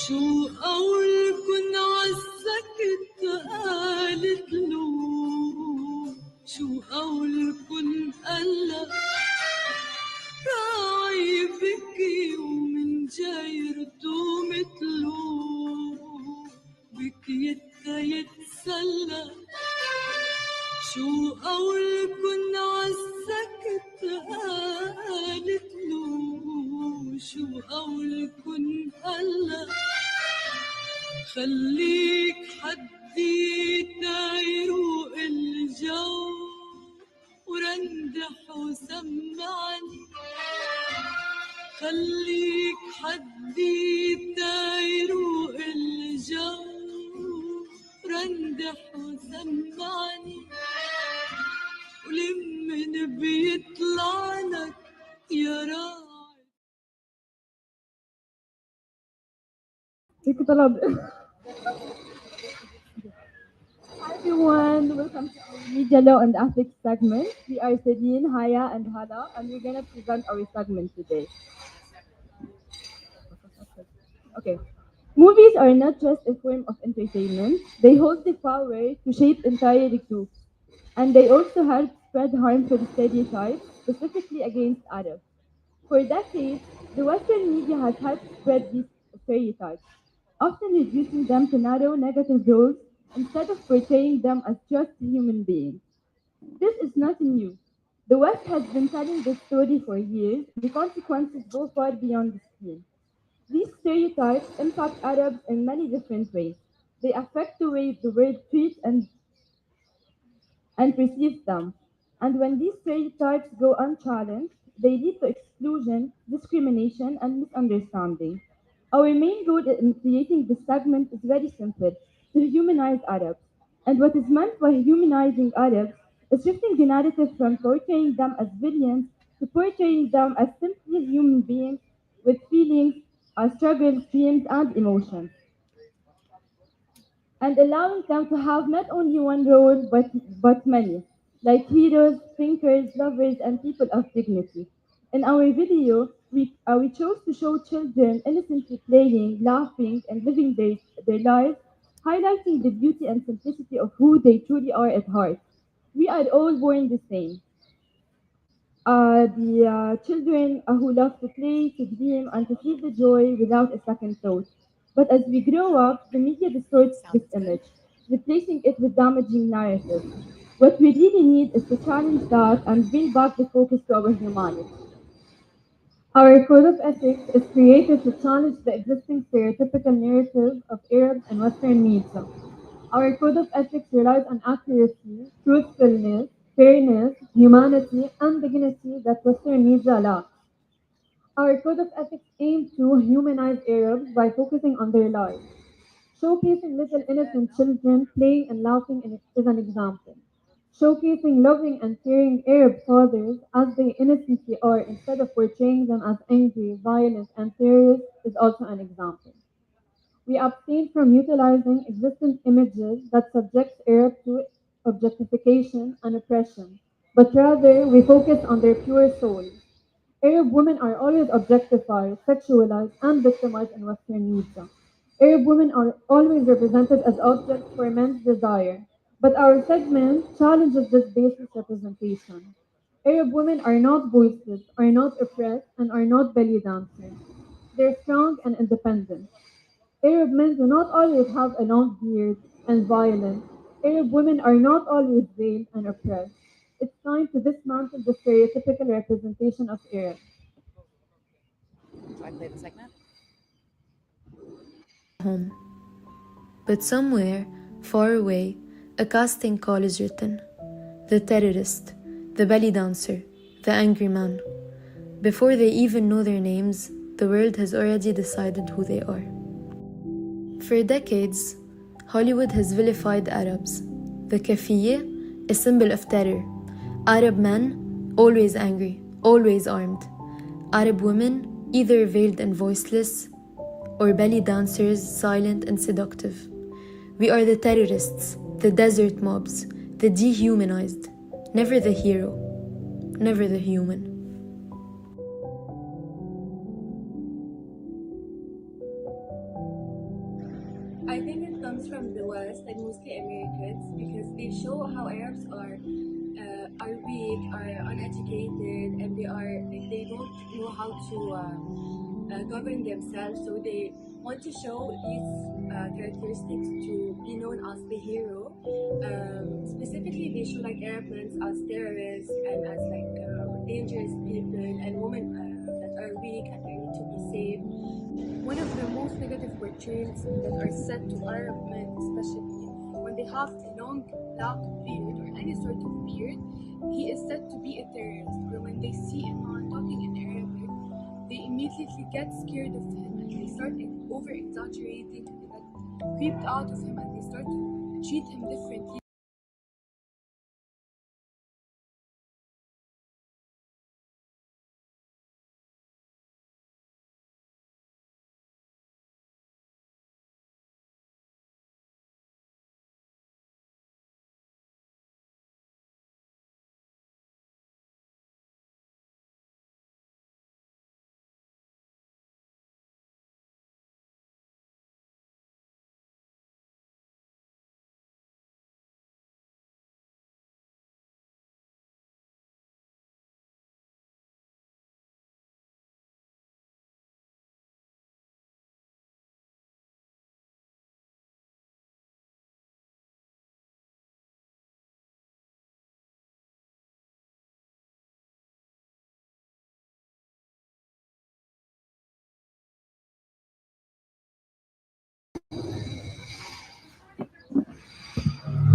شو قولكن عالسكت قالت له شو قولكن قلا راعي بكي ومن جايرته مثله بكيتها يتسلى شو قولكن عالسكت قالت له شو قولكن هلا خليك حديتا يروق الجو ورندح وسمعني خليك حديتا يروق الجو رندح وسمعني ولمن بيطلع لك يا راعي Hi everyone, welcome to our Media Law and Ethics segment. We are Celine, Haya, and Hala, and we're gonna present our segment today. Okay. Movies are not just a form of entertainment, they hold the power to shape entire groups. And they also help spread harmful stereotypes, specifically against Arabs. For decades, the Western media has helped spread these stereotypes, often reducing them to narrow negative roles instead of portraying them as just human beings. This is nothing new. The West has been telling this story for years, and the consequences go far beyond the screen. These stereotypes impact Arabs in many different ways. They affect the way the world treats and perceives them. And when these stereotypes go unchallenged, they lead to exclusion, discrimination, and misunderstanding. Our main goal in creating this segment is very simple to humanize Arabs. And what is meant by humanizing Arabs is shifting the narrative from portraying them as villains to portraying them as simply human beings with feelings, struggles, dreams, and emotions, and allowing them to have not only one role but many, like heroes, thinkers, lovers, and people of dignity. In our video, we chose to show children innocently playing, laughing, and living their lives, highlighting the beauty and simplicity of who they truly are at heart. We are all born the same. The children who love to play, to dream, and to feel the joy without a second thought. But as we grow up, the media distorts this image, replacing it with damaging narratives. What we really need is to challenge that and bring back the focus to our humanity. Our code of ethics is created to challenge the existing stereotypical narrative of Arabs and Western media. Our code of ethics relies on accuracy, truthfulness, fairness, humanity, and dignity that Western media lacks. Our code of ethics aims to humanize Arabs by focusing on their lives. Showcasing little innocent children playing and laughing is an example. Showcasing loving and caring Arab fathers as they innocently are instead of portraying them as angry, violent, and terrorists is also an example. We abstain from utilizing existing images that subject Arabs to objectification and oppression, but rather we focus on their pure souls. Arab women are always objectified, sexualized, and victimized in Western media. Arab women are always represented as objects for men's desire, but our segment challenges this basis representation. Arab women are not voiceless, are not oppressed, and are not belly dancers. They're strong and independent. Arab men do not always have a long beard and violent. Arab women are not always veiled and oppressed. It's time to dismantle the stereotypical representation of Arabs. So I play the segment? Home. But somewhere, far away, a casting call is written. The terrorist, the belly dancer, the angry man. Before they even know their names, the world has already decided who they are. For decades, Hollywood has vilified Arabs. The kafiyeh, a symbol of terror. Arab men, always angry, always armed. Arab women, either veiled and voiceless, or belly dancers, silent and seductive. We are the terrorists, the desert mobs, the dehumanized, never the hero, never the human. I think it comes from the West, like mostly Americans, because they show how Arabs are weak, are uneducated, and they don't know how to govern themselves. So they want to show these characteristics to be known as the hero. Specifically, they show like Arab men as terrorists and as like dangerous people, and women that are weak and they need to be saved. One of the most negative portrayals that are said to Arab men, especially when they have a long black beard or any sort of beard, he is said to be a terrorist. Or when they see a man talking in Arabic, they immediately get scared of him and they start over exaggerating and they get creeped out of him and they start to treat him differently.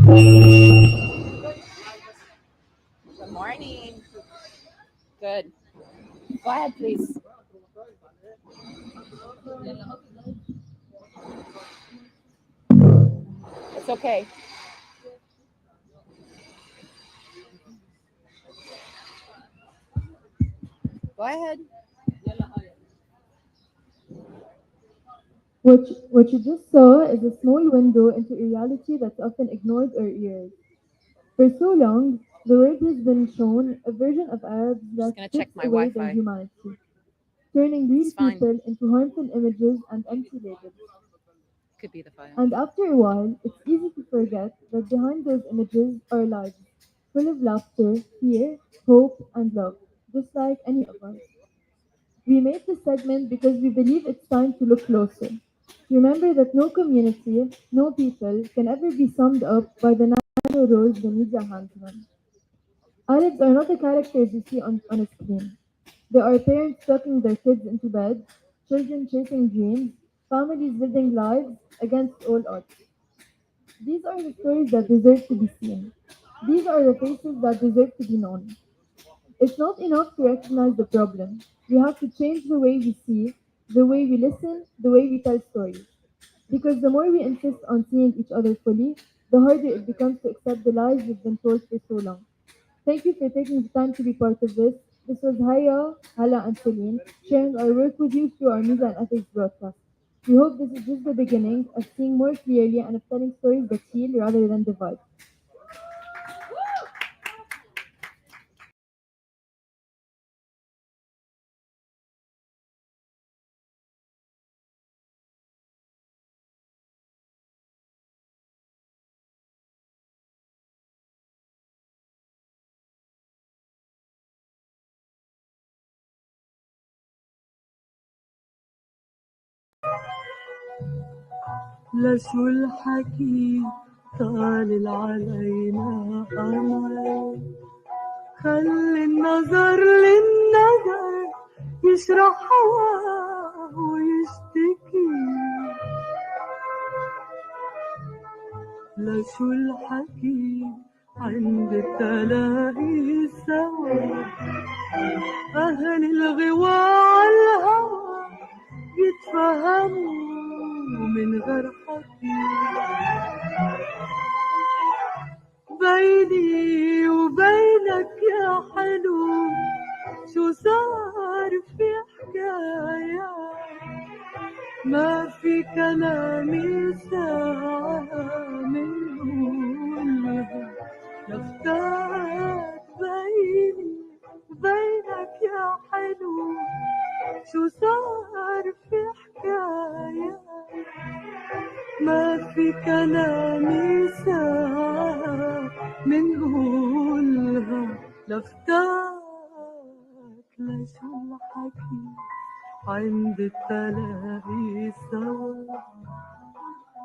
Good morning. Good. Go ahead, please. It's okay. Go ahead. What you just saw is a small window into a reality that's often ignored or erased. For so long, the world has been shown a version of Arabs Just that gonna check strips my away their Wi-Fi. humanity, turning real It's fine. people into harmful images and empty labels. Could be the file. And after a while, it's easy to forget that behind those images are lives, full of laughter, fear, hope, and love, just like any of us. We made this segment because we believe it's time to look closer. Remember that no community, no people can ever be summed up by the narrow roles the media hands them. Arabs are not the characters you see on a screen. They are parents tucking their kids into bed, children chasing dreams, families living lives against all odds. These are the stories that deserve to be seen. These are the faces that deserve to be known. It's not enough to recognize the problem. We have to change the way we see, the way we listen, the way we tell stories. Because the more we insist on seeing each other fully, the harder it becomes to accept the lies we've been told for so long. Thank you for taking the time to be part of this. This was Haya, Hala, and Celine sharing our work with you through our media and ethics broadcast. We hope this is just the beginning of seeing more clearly and of telling stories that heal rather than divide. لشو الحكي طالع علينا قمر خلي النظر للنظر يشرح هواه ويشتكي لشو الحكي عند التلاقي سوا أهل الغوا عالهوى يتفهموا من غير حكي بيني وبينك يا حلو شو صار في حكاية ما في كلامي ساعة منقولها لفتات بيني وبينك يا حلو شو صار في حكاية ما في كلامي ساعة منقولها لفتاك لشو حكي عند التلاقي سوا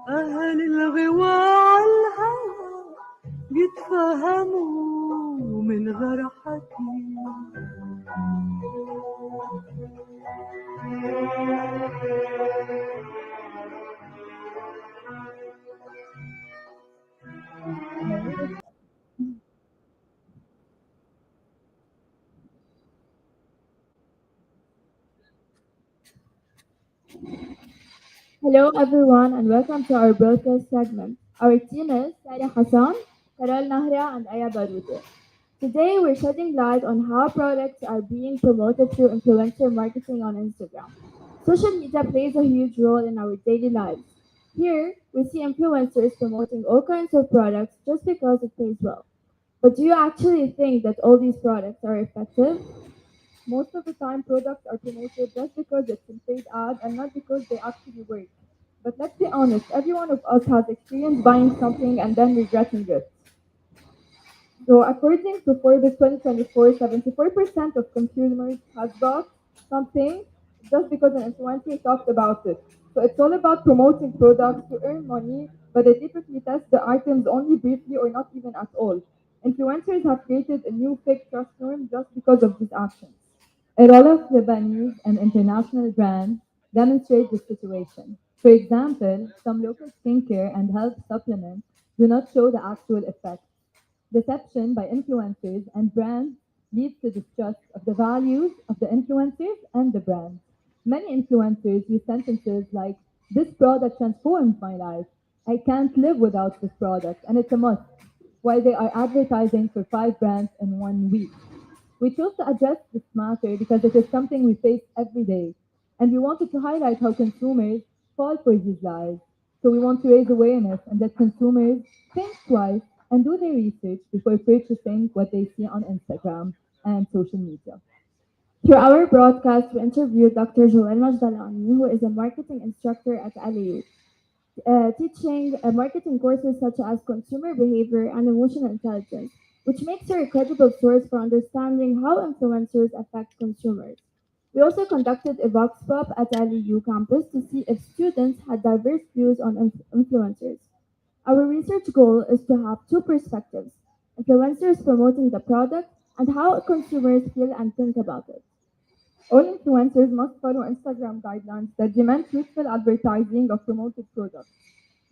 أهل الغوا عالهوى بيتفهموا من غير حكي Hello, everyone, and welcome to our broadcast segment. Our team is Sarah Hassan, Carol Nahra, and Aya Baruti. Today, we're shedding light on how products are being promoted through influencer marketing on Instagram. Social media plays a huge role in our daily lives. Here, we see influencers promoting all kinds of products just because it pays well. But do you actually think that all these products are effective? Most of the time, products are promoted just because it's a paid ad and not because they actually work. But let's be honest, every one of us has experienced buying something and then regretting it. So, according to Forbes 2024, 74% of consumers has bought something just because an influencer talked about it. So, it's all about promoting products to earn money, but they typically test the items only briefly or not even at all. Influencers have created a new fake trust norm just because of these actions. A lot of Lebanese and international brands demonstrate this situation. For example, some local skincare and health supplements do not show the actual effects. Deception by influencers and brands leads to distrust of the values of the influencers and the brand. Many influencers use sentences like, "This product transformed my life," "I can't live without this product," and "it's a must," while they are advertising for 5 brands in 1 week. We chose to address this matter because it is something we face every day, and we wanted to highlight how consumers fall for these lies. So we want to raise awareness and let consumers think twice and do their research before purchasing what they see on Instagram and social media. Through our broadcast, we interviewed Dr. Joel Majdalani, who is a marketing instructor at LAU, teaching marketing courses such as consumer behavior and emotional intelligence, which makes her a credible source for understanding how influencers affect consumers. We also conducted a vox pop at LAU campus to see if students had diverse views on influencers. Our research goal is to have two perspectives: influencers promoting the product and how consumers feel and think about it. All influencers must follow Instagram guidelines that demand truthful advertising of promoted products.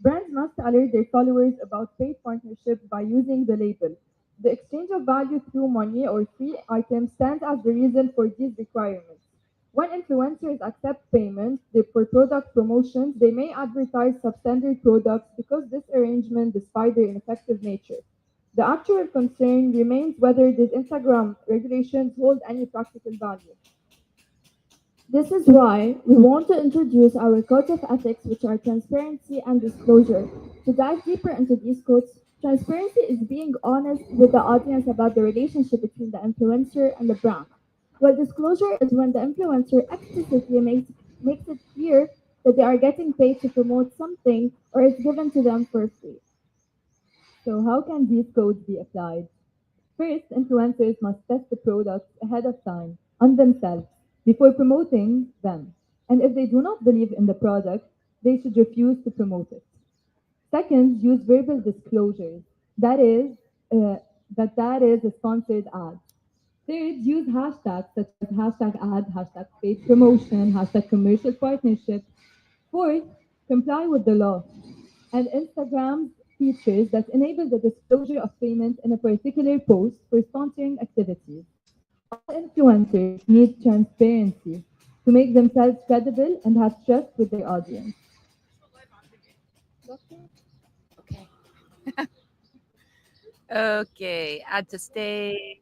Brands must alert their followers about paid partnerships by using the label. The exchange of value through money or free items stands as the reason for these requirements. When influencers accept payment for product promotions, they may advertise substandard products because this arrangement, despite their ineffective nature. The actual concern remains whether these Instagram regulations hold any practical value. This is why we want to introduce our code of ethics, which are transparency and disclosure. To dive deeper into these codes, transparency is being honest with the audience about the relationship between the influencer and the brand. While disclosure is when the influencer explicitly makes it clear that they are getting paid to promote something or is given to them for free. So, how can these codes be applied? First, influencers must test the products ahead of time on themselves before promoting them. And if they do not believe in the product, they should refuse to promote it. Second, use verbal disclosures. That is, uh, that is a sponsored ad. Third, use hashtags such as hashtag ad, hashtag paid promotion, hashtag commercial partnership. Fourth, comply with the law and Instagram's features that enable the disclosure of payment in a particular post for sponsoring activities. All influencers need transparency to make themselves credible and have trust with their audience. Okay. Okay. Add to stage.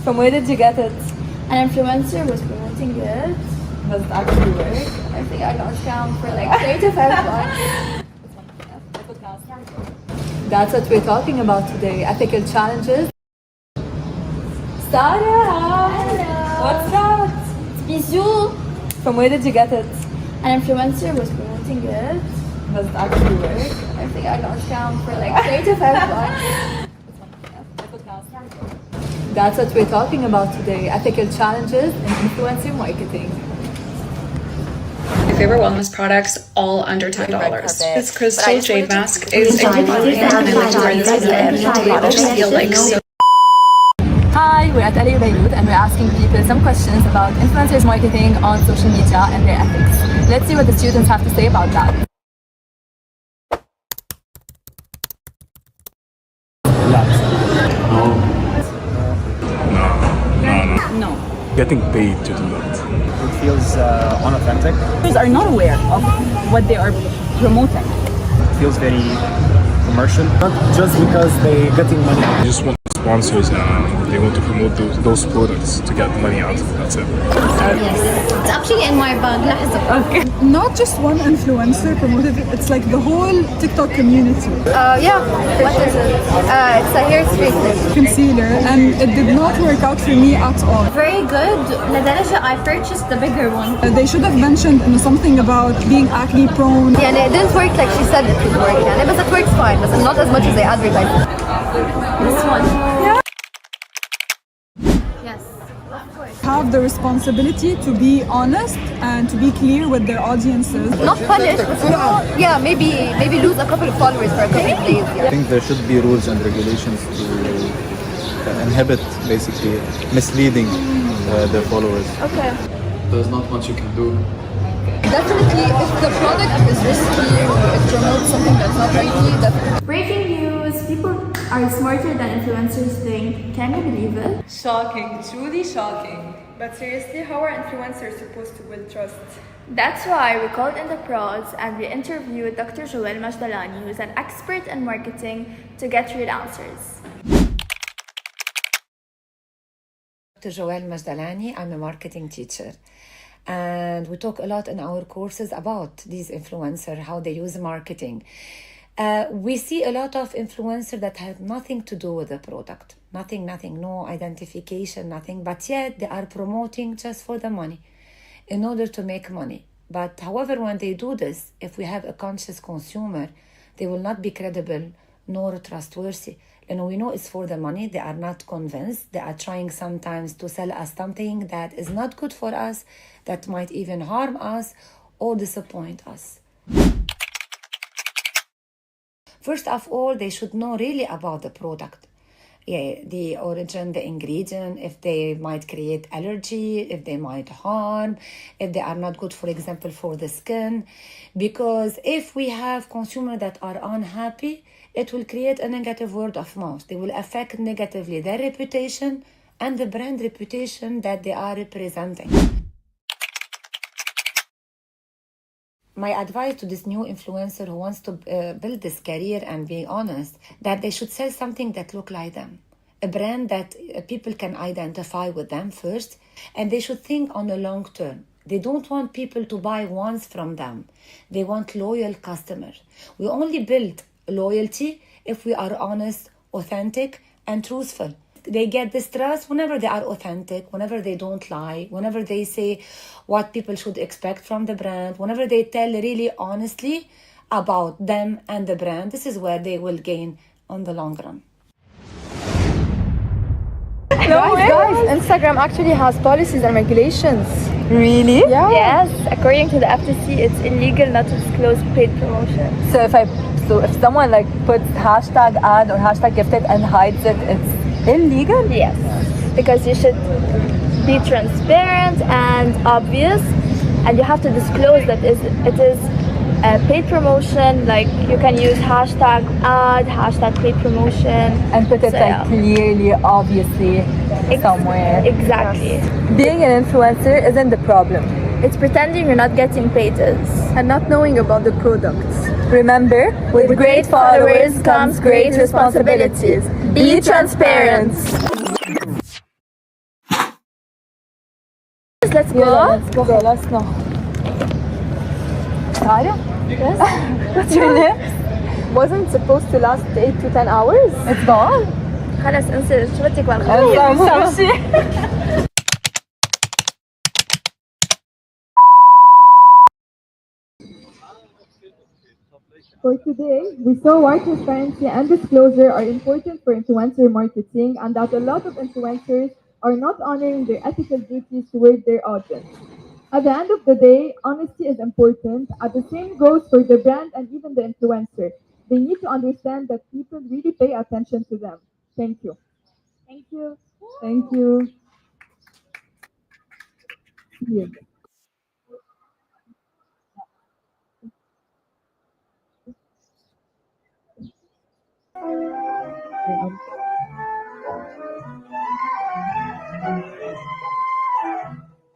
From where did you get it? An influencer was promoting it. Does it actually work? I think I got scammed for like 35 bucks. That's what we're talking about today. Ethical challenges. Sarah! Hello. What's that? Bisous. From where did you get it? An influencer was promoting it. Does it actually work? I think I lost count for like 3 to 5 months. That's what we're talking about today, ethical challenges in influencer marketing. My favorite wellness products, all under $10. This crystal jade mask is a great and I like to wear this as an today. I just feel like so. Hi, we're at LAU Beirut and we're asking people some questions about influencers marketing on social media and their ethics. Let's see what the students have to say about that. No. Getting paid to do that. It feels unauthentic. Users are not aware of what they are promoting. It feels very commercial. Not just because they're getting money. They just want sponsors and they want to promote those products to get money out of it. That's it. Yes, it's actually in my bag. Okay. Not just one influencer promoted it, it's like the whole TikTok community. Yeah, what is it? It's a hair straightener. Concealer, and it did not work out for me at all. Very good. لدرجة I purchased the bigger one. They should have mentioned something about being acne prone. Yeah, and it didn't work like she said it would work. Yeah, but it works fine, but not as much as they advertise. This one. Yeah. Yes, of course. Have the responsibility to be honest and to be clear with their audiences. Not punished, but yeah, maybe lose a couple of followers for a couple of days. Yeah. I think there should be rules and regulations to inhibit basically misleading their followers. Okay. There's not much you can do. Definitely, if the product is risky or it promotes something that's not rightly, definitely. Breaking news. People are smarter than influencers think. Can you believe it? Shocking, truly shocking. But seriously, how are influencers supposed to build trust? That's why we called in the pros and we interviewed Dr. Joel Majdalani, who's an expert in marketing, to get real answers. Dr. Joel Majdalani, I'm a marketing teacher. And we talk a lot in our courses about these influencers, how they use marketing. We see a lot of influencers that have nothing to do with the product. Nothing, no identification, nothing. But yet they are promoting just for the money in order to make money. But however, when they do this, if we have a conscious consumer, they will not be credible nor trustworthy. And we know it's for the money. They are not convinced. They are trying sometimes to sell us something that is not good for us, that might even harm us or disappoint us. First of all, they should know really about the product. Yeah, the origin, the ingredient, if they might create allergy, if they might harm, if they are not good, for example, for the skin. Because if we have consumers that are unhappy, it will create a negative word of mouth. They will affect negatively their reputation and the brand reputation that they are representing. My advice to this new influencer who wants to build this career and be honest, that they should sell something that look like them. A brand that people can identify with them first, and they should think on the long term. They don't want people to buy once from them. They want loyal customers. We only build loyalty if we are honest, authentic, and truthful. They get this trust whenever they are authentic, whenever they don't lie, whenever they say what people should expect from the brand, whenever they tell really honestly about them and the brand. This is where they will gain on the long run. Guys, Instagram actually has policies and regulations. Really? Yeah. Yes, according to the FTC, it's illegal not to disclose paid promotion. So if someone like puts hashtag ad or hashtag gifted and hides it, it's illegal? Yes, because you should be transparent and obvious, and you have to disclose that it is a paid promotion. Like you can use hashtag ad, hashtag paid promotion, and put it like clearly, obviously, somewhere. Exactly. Being an influencer isn't the problem. It's pretending you're not getting paid and not knowing about the products. Remember, with great followers comes great responsibilities. Be transparent. Let's go. Let's go. Let's go. Tara? Yes. What's your lips? Wasn't supposed to last 8 to 10 hours. It's gone. خلاص انسى شو بدك والخير. For today, we saw why transparency and disclosure are important for influencer marketing and that a lot of influencers are not honoring their ethical duties toward their audience. At the end of the day, honesty is important. And the same goes for the brand and even the influencer. They need to understand that people really pay attention to them. Thank you. Thank you. Thank you. See you.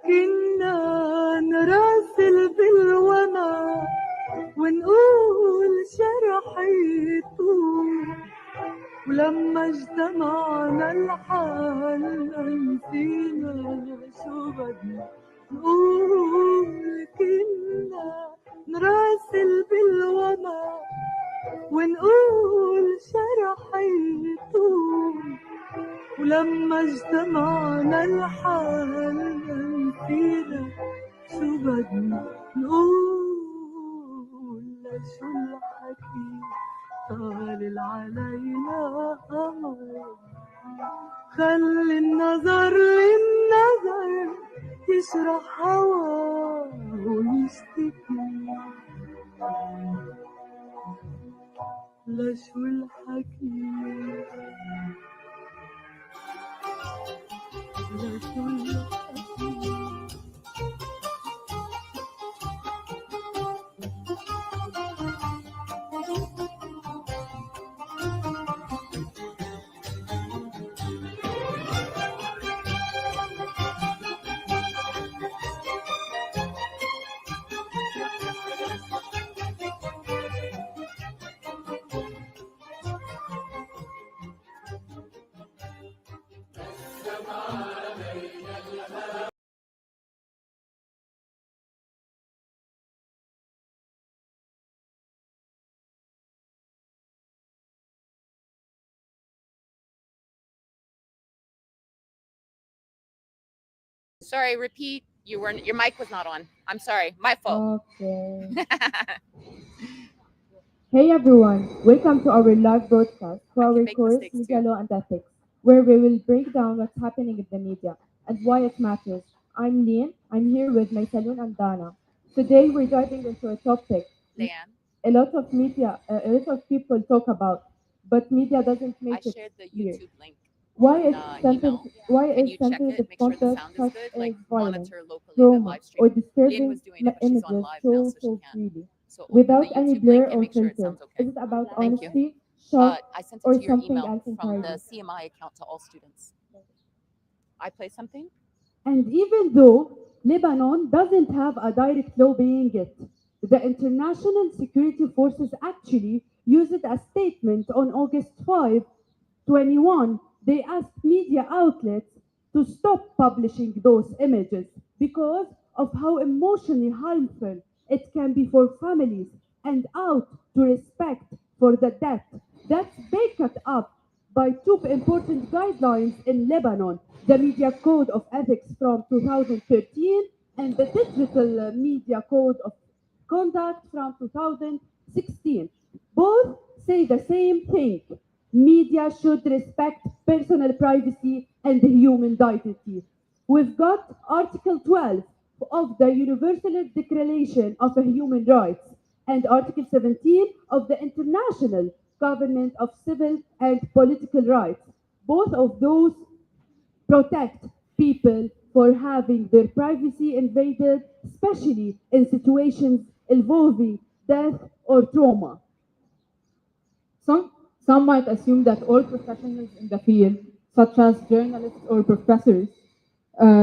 كنا نراسل بالوما ونقول شرحيته ولما اجتمعنا الحال نسينا شو بدنا نقول كنا نراسل بالوما ونقول شرحيته ولما اجتمعنا الحال نسينا شو بدنا نقول لشو الحكي طال علينا قمر خلي النظر للنظر يشرح هواه ويشتكي لشو الحكي لشو الحكي Sorry, repeat. Your mic was not on. I'm sorry. My fault. Okay. Hey everyone, welcome to our live broadcast for our course Media Law and Ethics, where we will break down what's happening in the media and why it matters. I'm Lean. I'm here with my Salon and Dana. Today we're diving into a topic a lot of people talk about, but media doesn't make it shared the clear. YouTube link. Why on, is email. Can you check sensitive it? Make sure the content sound is such good. as Like violence, monitor locally the trauma, live or stream. Lynn disturbing was doing it, but she's on images live now, shown so she so can't. freely, So open without the any YouTube blur link and or make sure it filter? sounds okay. Is it about Thank you. honesty, shock, I sent it or to your something email else from entirely? the CMI account to all students. I play something? And even though Lebanon doesn't have a direct law being it, the international security forces actually used a statement on August 5, 21. They asked media outlets to stop publishing those images because of how emotionally harmful it can be for families and out to respect for the death. That's backed up by two important guidelines in Lebanon, the Media Code of Ethics from 2013 and the Digital Media Code of Conduct from 2016. Both say the same thing. Media should respect personal privacy and human dignity. We've got Article 12 of the Universal Declaration of Human Rights and Article 17 of the International Covenant of Civil and Political Rights. Both of those protect people for having their privacy invaded, especially in situations involving death or trauma. Some, some might assume that all professionals in the field, such as journalists or professors,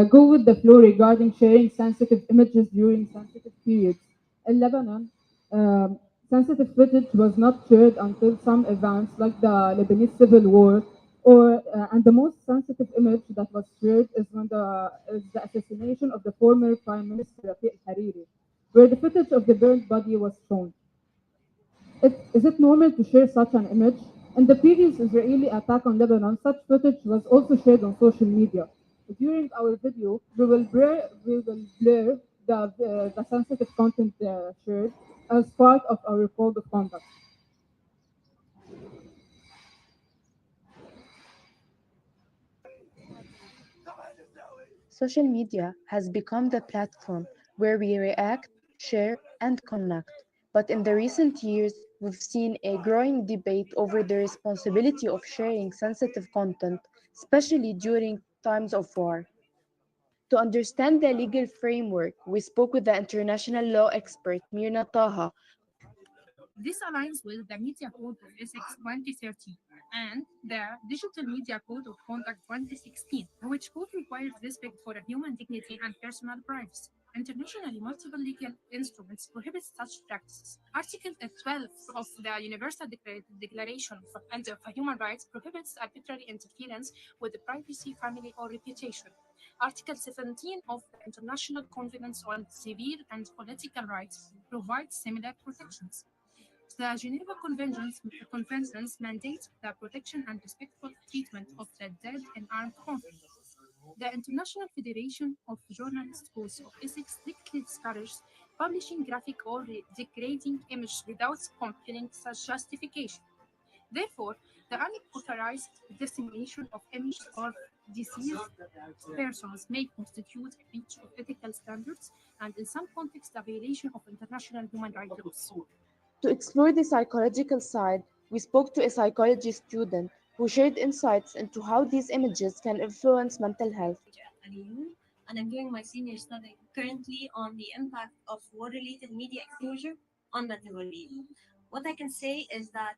go with the flow regarding sharing sensitive images during sensitive periods. In Lebanon, sensitive footage was not shared until some events like the Lebanese Civil War, and the most sensitive image that was shared is the assassination of the former Prime Minister Rafiq Hariri, where the footage of the burned body was shown. Is it normal to share such an image? In the previous Israeli attack on Lebanon, such footage was also shared on social media. During our video, we will blur the sensitive content shared, as part of our code of conduct. Social media has become the platform where we react, share, and connect. But in the recent years, we've seen a growing debate over the responsibility of sharing sensitive content, especially during times of war. To understand the legal framework, we spoke with the international law expert Mirna Taha. This aligns with the Media Code of Ethics 2030 and the Digital Media Code of Conduct 2016, which both require respect for human dignity and personal privacy. Internationally, multiple legal instruments prohibit such practices. Article 12 of the Universal Declaration of Human Rights prohibits arbitrary interference with the privacy, family, or reputation. Article 17 of the International Convention on Civil and Political Rights provides similar protections. The Geneva Conventions mandate the protection and respectful treatment of the dead in armed conflict. The International Federation of Journalists Schools of Ethics strictly discourages publishing graphic or degrading images without compelling such justification. Therefore, the unauthorized dissemination of images of deceased persons may constitute a breach of ethical standards and, in some contexts, a violation of international human rights laws. To explore the psychological side, we spoke to a psychology student who shared insights into how these images can influence mental health. LAU, and I'm doing my senior study currently on the impact of war-related media exposure on mental well-being. What I can say is that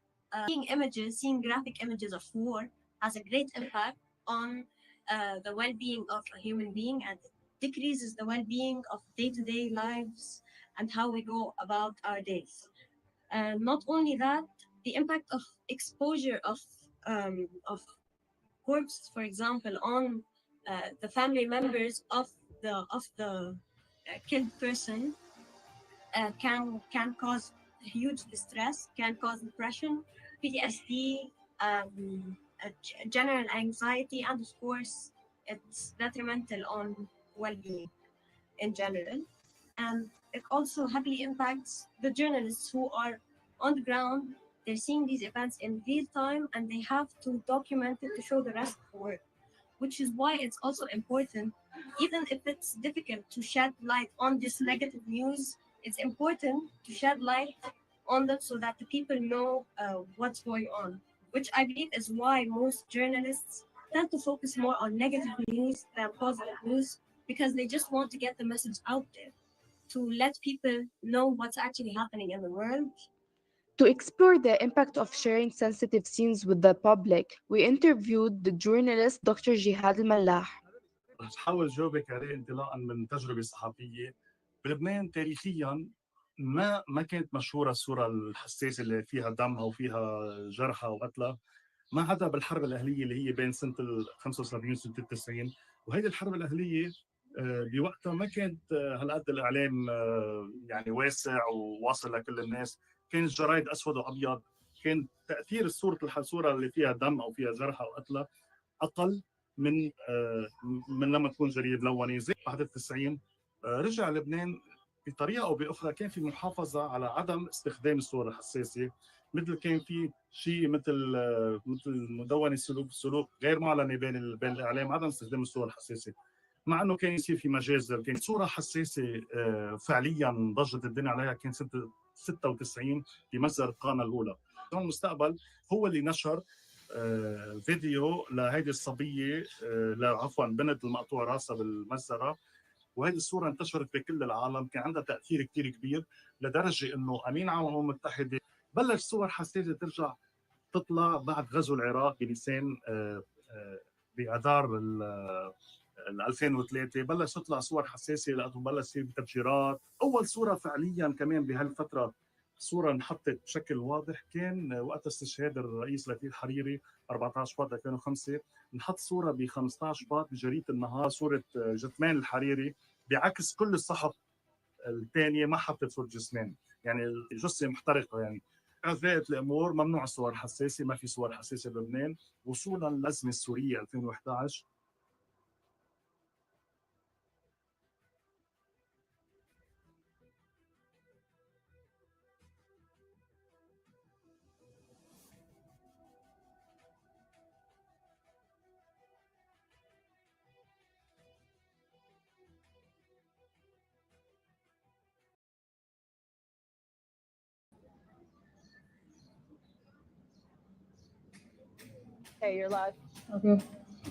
seeing graphic images of war has a great impact on the well-being of a human being, and it decreases the well-being of day-to-day lives and how we go about our days. Not only that, the impact of exposure of corpses, for example, on the family members of the killed person can cause huge distress, can cause depression, PTSD, general anxiety, and of course, it's detrimental on well-being in general. And it also heavily impacts the journalists who are on the ground. They're seeing these events in real time and they have to document it to show the rest of the world, which is why it's also important, even if it's difficult to shed light on this negative news, it's important to shed light on that so that the people know what's going on, which I believe is why most journalists tend to focus more on negative news than positive news, because they just want to get the message out there to let people know what's actually happening in the world. To explore the impact of sharing sensitive scenes with the public, we interviewed the journalist Dr. Jihad Al-Mallah. رح حاول جاوبك عليه انطلاقا من تجربه صحفيه. بلبنان تاريخيا ما كانت مشهوره الصوره الحساسه اللي فيها دم او فيها جرحى وقتلى، ما عدا بالحرب الاهليه اللي هي بين سنه ال 75 وسنه ال 90. وهيدي الحرب الاهليه بوقتها ما كانت هالقد الاعلام يعني واسع وواصل لكل الناس، كان الجرايد اسود وابيض، كان تاثير الصوره اللي فيها دم او فيها جرحى او قتلى اقل من لما تكون جريده ملونه. زي بعد ال 90 رجع لبنان بطريقه او باخرى، كان في محافظه على عدم استخدام الصور الحساسه، مثل كان في شيء مثل مدونه سلوك غير معلنه بين الاعلام، عدم استخدام الصور الحساسه، مع انه كان يصير في مجازر. كان صوره حساسه فعليا ضجت الدنيا عليها كان سنه 96 بمجزر القانا الاولى. المستقبل هو اللي نشر فيديو لهيدي الصبيه، عفوا بنت المقطوع راسها بالمجزره، وهذه الصوره انتشرت بكل العالم، كان عندها تاثير كثير كبير لدرجه انه امين عام الامم المتحده بلش صور حساسه ترجع تطلع بعد غزو العراق بنيسان باذار ال 2003. بلش تطلع صور حساسه لانه بلش يصير تفجيرات. اول صوره فعليا كمان بهالفتره صوره انحطت بشكل واضح كان وقت استشهاد الرئيس لطيف الحريري 14 شباط 2005. انحط صوره ب 15 شباط بجريده النهار، صوره جثمان الحريري بعكس كل الصحف الثانيه ما حطت صوره جثمان، يعني الجثه محترقه. يعني غذاء الامور ممنوع الصور الحساسه، ما في صور حساسه بلبنان. وصولا للازمه السوريه 2011 Okay, you're live. Okay.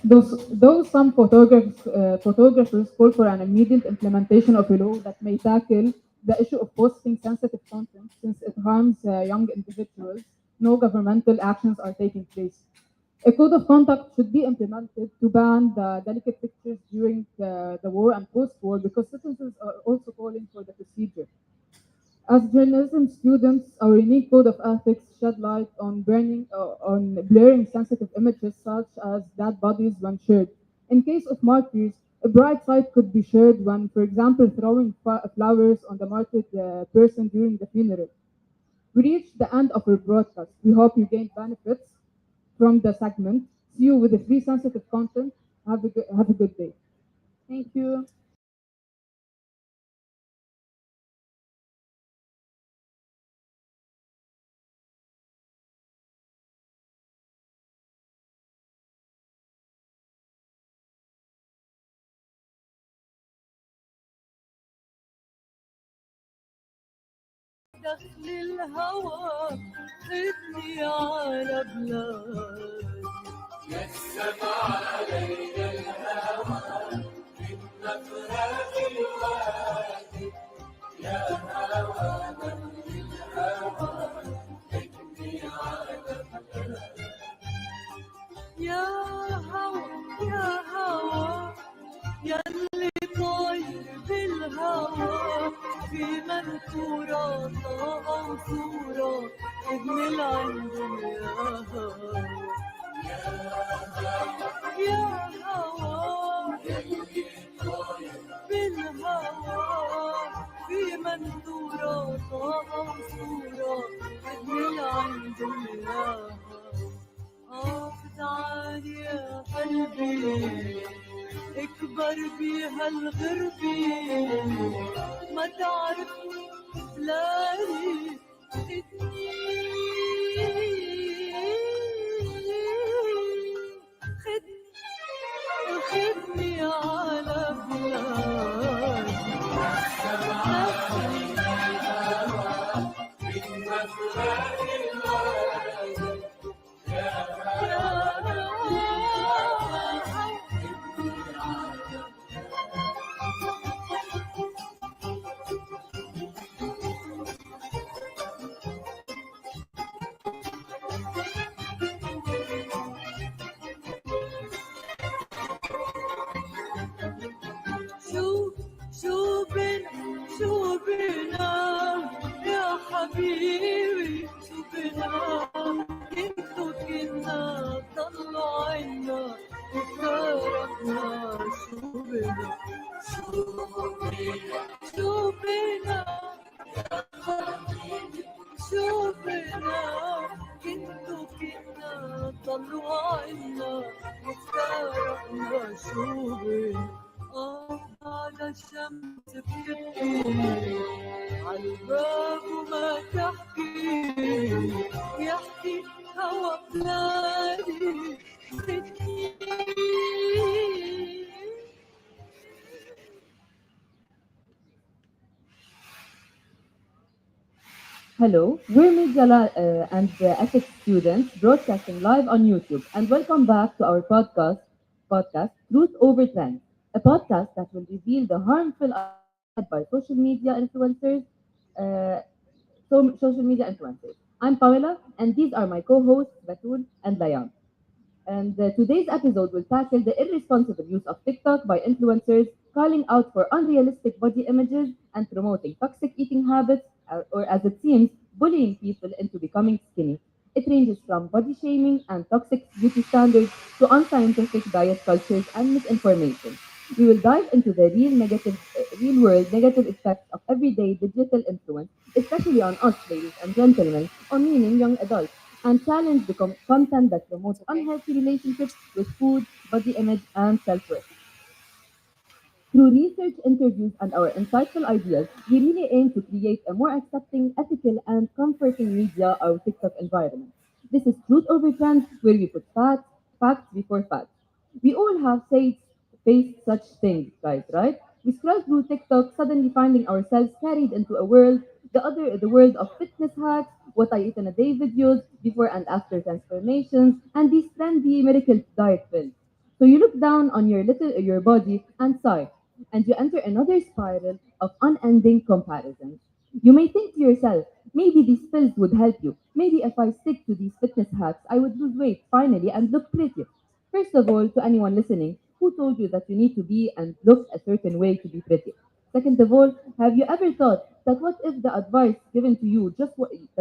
Though some photographers call for an immediate implementation of a law that may tackle the issue of posting sensitive content since it harms young individuals, no governmental actions are taking place. A code of conduct should be implemented to ban the delicate pictures during the war and post-war because citizens are also calling for the procedure. As journalism students, our unique code of ethics shed light on blurring sensitive images such as dead bodies when shared. In case of martyrs, a bright side could be shared when, for example, throwing flowers on the martyred person during the funeral. We reached the end of our broadcast. We hope you gained benefits from the segment. See you with the free sensitive content. Have a good day. Thank you. دخل الهوى خدني على بلاد نسم علينا الهوى من مفرق الوادي يا هوى من الهوى خدني على بلاد يا هوى يا هوى يلي طاير بالهوى في منثورة أو صورة ابن العند يا هوى يا هوى يلي طاير بالهوى في منثورة أو صورة ابن العند يا هوى تعالي يا قلبي اكبر بيها الغربي ما تعرف لاقي خدني خدني على بلاد نفسي هوا من مفرق الوادي شو بنا يا حبيبي شو بنا كنتو كنا طلعوا عنا وفارقنا شو بنا شو بنا يا حبيبي شو بنا كنتو كنا طلعوا عنا وفارقنا شو بنا على الشمس بتبكي عالباب وما تحكي يحكي هوا بلادي خدني Hello, we're media and ethics students broadcasting live on YouTube, and welcome back to our podcast Truth Over Trends, a podcast that will reveal the harmful ideas spread by uh, social media influencers. I'm Pamela, and these are my co-hosts Batul and Layan. And today's episode will tackle the irresponsible use of TikTok by influencers, calling out for unrealistic body images and promoting toxic eating habits, or as it seems, bullying people into becoming skinny. It ranges from body shaming and toxic beauty standards to unscientific diet cultures and misinformation. We will dive into the real world negative effects of everyday digital influence, especially on us, ladies and gentlemen, or meaning young adults, and challenge the content that promotes unhealthy relationships with food, body image, and self-worth. Through research, interviews, and our insightful ideas, we really aim to create a more accepting, ethical, and comforting media or TikTok environment. This is Truth Over Trends, where we put facts before facts. We all have faced such things, guys, right? We scroll through TikTok, suddenly finding ourselves carried into a world the world of fitness hacks, what I eat in a day videos, before and after transformations, and these trendy miracle diet pills. So you look down on your body and sigh, and you enter another spiral of unending comparisons. You may think to yourself, maybe these pills would help you. Maybe if I stick to these fitness hacks, I would lose weight finally and look pretty. First of all, to anyone listening, who told you that you need to be and look a certain way to be pretty? Second of all, have you ever thought that what if the advice given to you, that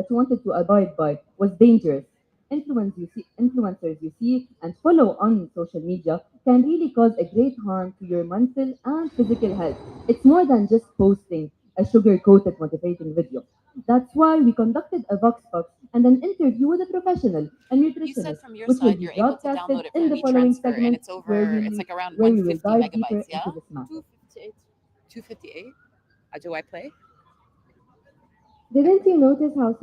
you wanted to abide by, was dangerous? Influencers you see and follow on social media can really cause a great harm to your mental and physical health. It's more than just posting a sugar-coated motivating video. That's why we conducted a Vox Pop and an interview with a professional, a You said nutritionist, from your which will side be you're able to broadcasted download it in from the following e-transfer, and segment it's over. It's like around where we will 150 dive deeper megabytes. Yeah, into this matter. 258. 258. Do I play? Didn't you notice how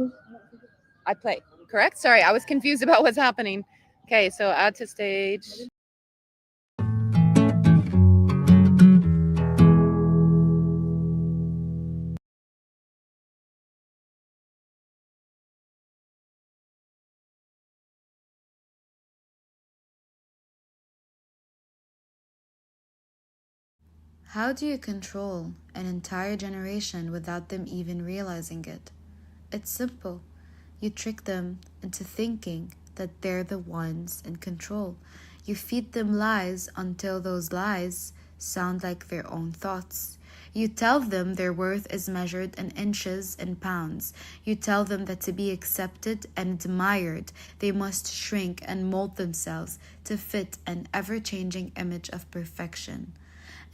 I play. Correct. Sorry, I was confused about what's happening. Okay, so add to stage. How do you control an entire generation without them even realizing it? It's simple. You trick them into thinking that they're the ones in control. You feed them lies until those lies sound like their own thoughts. You tell them their worth is measured in inches and pounds. You tell them that to be accepted and admired, they must shrink and mold themselves to fit an ever-changing image of perfection.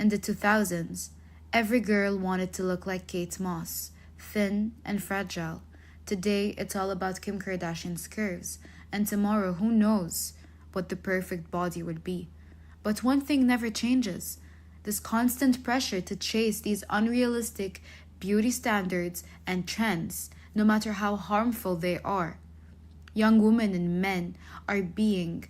In the 2000s, every girl wanted to look like Kate Moss, thin and fragile. Today, it's all about Kim Kardashian's curves, and tomorrow, who knows what the perfect body would be. But one thing never changes: this constant pressure to chase these unrealistic beauty standards and trends, no matter how harmful they are. Young women and men are being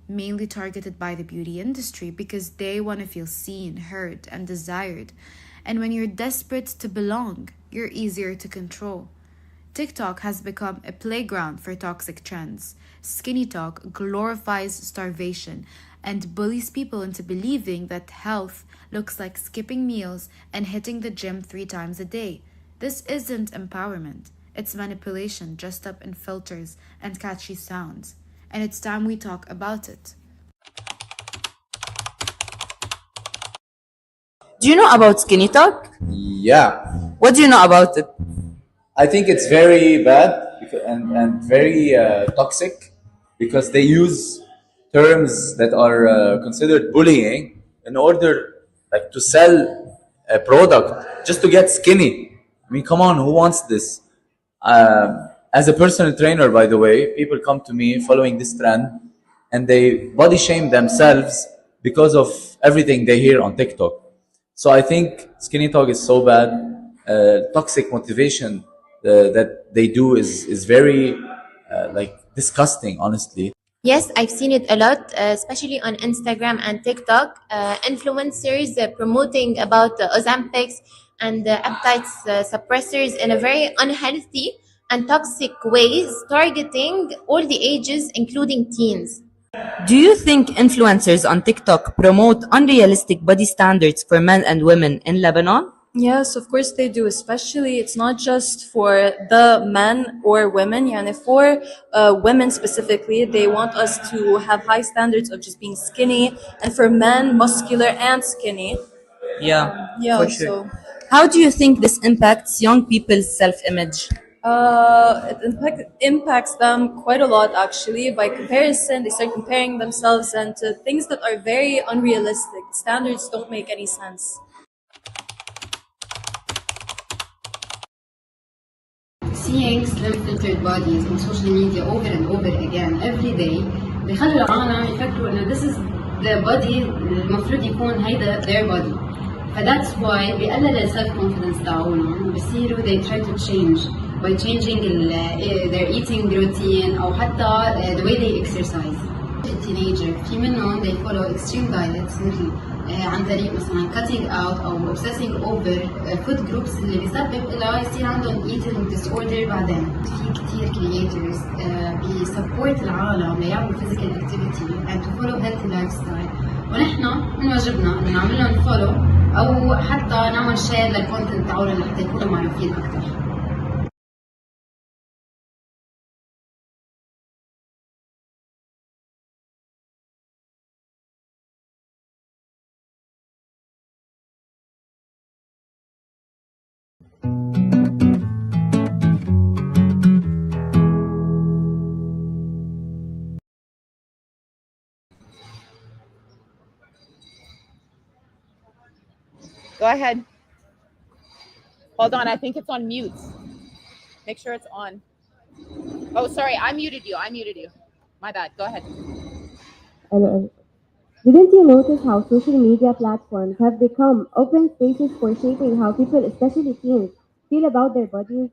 mainly targeted by the beauty industry because they want to feel seen, heard, and desired. And when you're desperate to belong, you're easier to control. TikTok has become a playground for toxic trends. Skinny talk glorifies starvation and bullies people into believing that health looks like skipping meals and hitting the gym 3 times a day. This isn't empowerment. It's manipulation dressed up in filters and catchy sounds. And it's time we talk about it. Do you know about skinny talk? Yeah. What do you know about it? I think it's very bad and very toxic because they use terms that are considered bullying in order like to sell a product just to get skinny. I mean, come on, who wants this? As a personal trainer, by the way, people come to me following this trend and they body shame themselves because of everything they hear on TikTok. So I think skinny talk is so bad. Toxic motivation that they do is very like disgusting, honestly. Yes, I've seen it a lot, especially on Instagram and TikTok. Influencers promoting about Ozempics and appetite suppressors in a very unhealthy and toxic ways, targeting all the ages, including teens. Do you think influencers on TikTok promote unrealistic body standards for men and women in Lebanon? Yes, of course they do. Especially, it's not just for the men or women. Yani for women specifically, they want us to have high standards of just being skinny, and for men, muscular and skinny. Yeah, Yeah, for sure. so How do you think this impacts young people's self-image? it impacts them quite a lot actually. By comparison, they start comparing themselves and to things that are very unrealistic. Standards don't make any sense. Seeing slim filtered bodies on social media over and over again every day بيخلوا العالم يفكروا انه this is the body المفروض يكون هيدا their body. فذاتس واي بيقلل السلف confidence تاعونهم وبصيروا they try to change by changing their eating routine او حتى the way they exercise. Teenager في منهم they follow extreme diets مثل عن طريق مثلا cutting out أو obsessing over food groups اللي بيسبب إلى يصير عندهم eating disorder بعدين. في كتير creators بيسبورت العالم ليعملوا physical activity and to follow healthy lifestyle، ونحن من واجبنا إنه نعمل لهم follow أو حتى نعمل share للcontent تاعهم لحتى يكونوا معروفين أكثر. Go ahead. Hold on, I think it's on mute. Make sure it's on. Oh, sorry, I muted you. My bad. Go ahead. Hello. Didn't you notice how social media platforms have become open spaces for shaping how people, especially teens, feel about their bodies?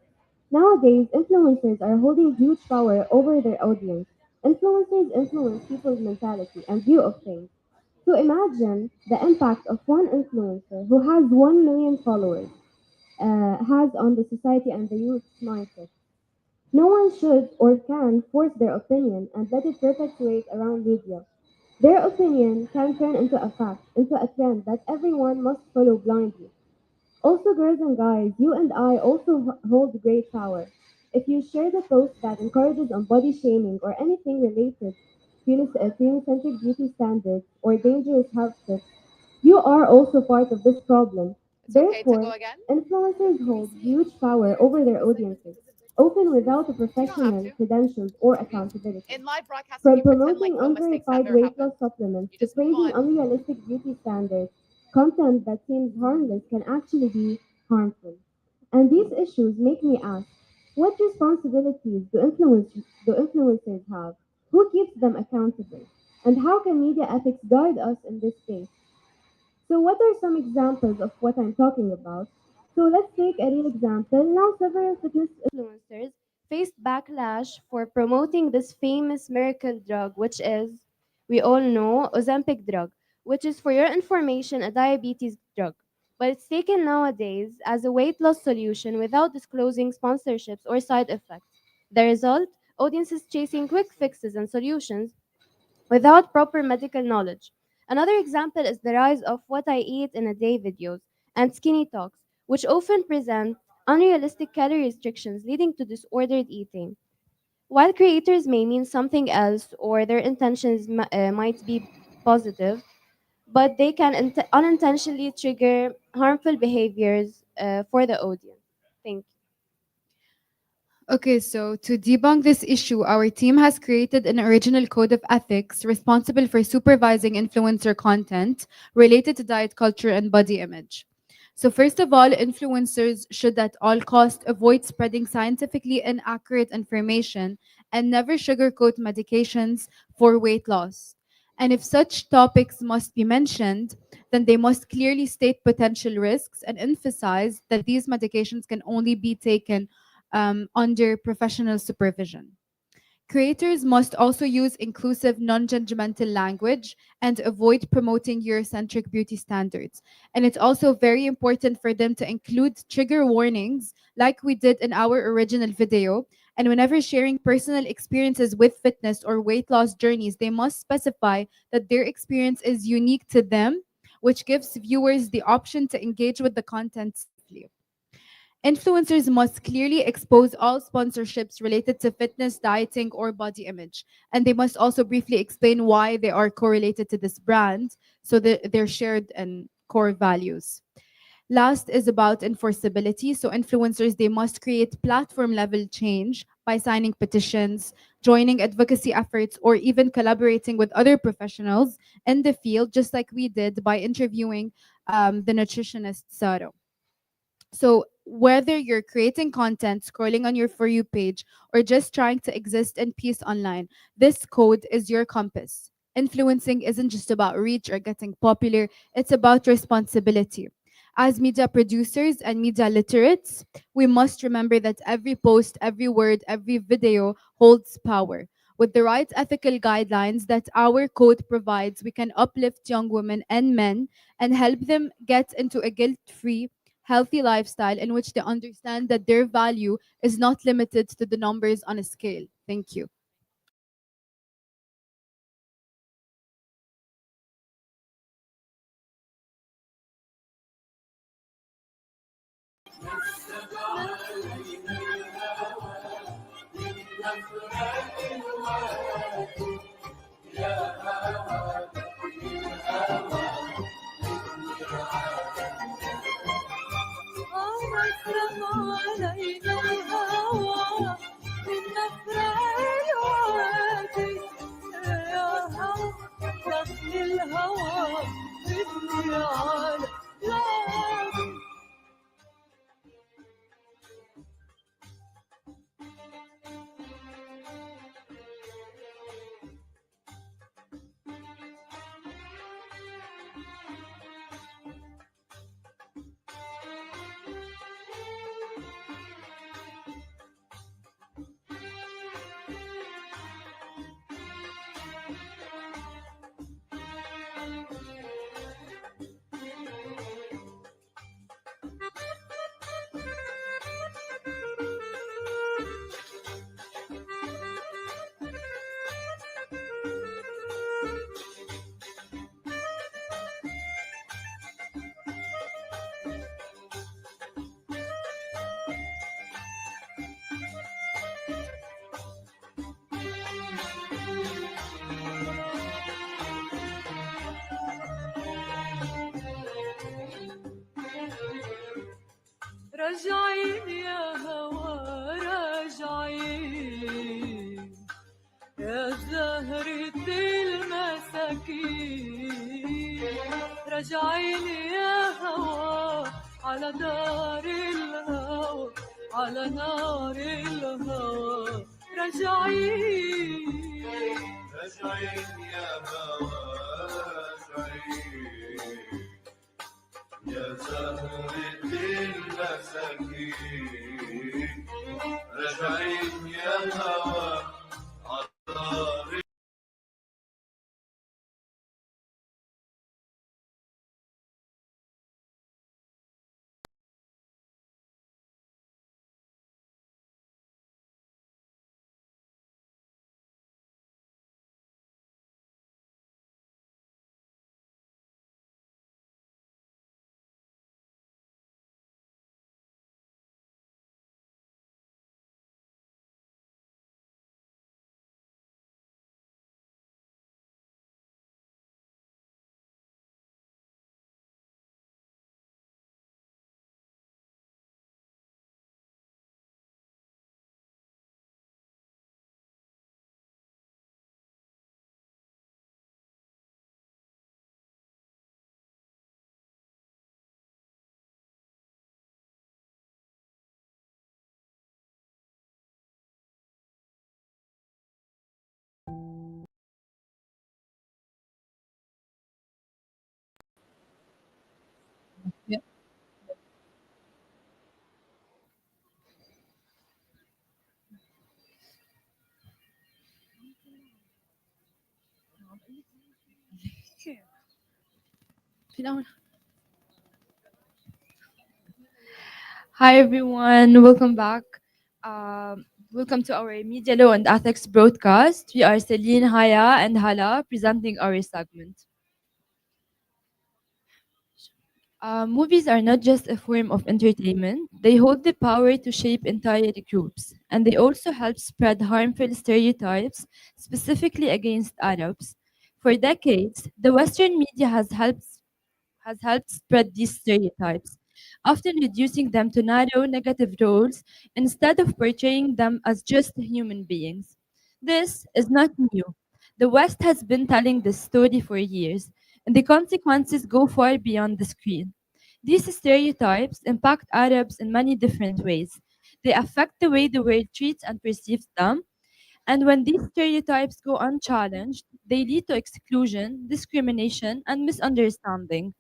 Nowadays, influencers are holding huge power over their audience. Influencers influence people's mentality and view of things. So imagine the impact of one influencer who has 1 million followers has on the society and the youth's mindset. No one should or can force their opinion and let it perpetuate around media. Their opinion can turn into a fact, into a trend that everyone must follow blindly. Also, girls and guys, you and I also hold great power. If you share the post that encourages on body shaming or anything related to female-centric beauty standards or dangerous health tips, you are also part of this problem. Therefore, influencers hold huge power over their audiences, often without a professional credentials or accountability. From promoting unverified weight loss supplements to praising unrealistic beauty standards, content that seems harmless can actually be harmful. And these issues make me ask, what responsibilities do influencers have? Who keeps them accountable? And how can media ethics guide us in this space? So, what are some examples of what I'm talking about? So, let's take a real example. Now, several fitness influencers faced backlash for promoting this famous miracle drug, which is, we all know, Ozempic drug, which is, for your information, a diabetes drug. But it's taken nowadays as a weight loss solution without disclosing sponsorships or side effects. The result? Audiences chasing quick fixes and solutions without proper medical knowledge. Another example is the rise of what I eat in a day videos and skinny talks, which often present unrealistic calorie restrictions leading to disordered eating. While creators may mean something else or their intentions might be positive, but they can unintentionally trigger harmful behaviors for the audience. Thank you. Okay, so to debunk this issue, our team has created an original code of ethics responsible for supervising influencer content related to diet culture and body image. So, first of all, influencers should at all costs avoid spreading scientifically inaccurate information and never sugarcoat medications for weight loss. And if such topics must be mentioned, then they must clearly state potential risks and emphasize that these medications can only be taken under professional supervision. Creators must also use inclusive, non judgmental language and avoid promoting Eurocentric beauty standards. And it's also very important for them to include trigger warnings, like we did in our original video. And whenever sharing personal experiences with fitness or weight loss journeys, they must specify that their experience is unique to them, which gives viewers the option to engage with the content safely. Influencers must clearly expose all sponsorships related to fitness, dieting, or body image. And they must also briefly explain why they are correlated to this brand so that they're shared and core values. Last is about enforceability. So influencers, they must create platform level change by signing petitions, joining advocacy efforts, or even collaborating with other professionals in the field, just like we did by interviewing the nutritionist Saro. So, whether you're creating content, scrolling on your For You page, or just trying to exist in peace online, this code is your compass. Influencing isn't just about reach or getting popular, it's about responsibility. As media producers and media literates, we must remember that every post, every word, every video holds power. With the right ethical guidelines that our code provides, we can uplift young women and men and help them get into a guilt free, healthy lifestyle in which they understand that their value is not limited to the numbers on a scale. Thank you. أسرم علينا الهوى من مفرق الوادي يا هوى دخل الهوى بدي على لادي راجعين يا هوا راجعين يا زهرة المساكين راجعين يا هوا على دار الهوى على نار الهوى راجعين راجعين يا هوا راجعين يا زهرة المساكين راجعين يا هوا عطاري Hi everyone, welcome back. Welcome to our Media Law and Ethics broadcast. We are Celine, Haya, and Hala presenting our segment. Movies are not just a form of entertainment, they hold the power to shape entire groups, and they also help spread harmful stereotypes, specifically against Arabs. For decades, the Western media has helped spread these stereotypes, often reducing them to narrow negative roles instead of portraying them as just human beings. This is not new. The West has been telling this story for years, and the consequences go far beyond the screen. These stereotypes impact Arabs in many different ways. They affect the way the world treats and perceives them, and when these stereotypes go unchallenged, they lead to exclusion, discrimination, and misunderstanding.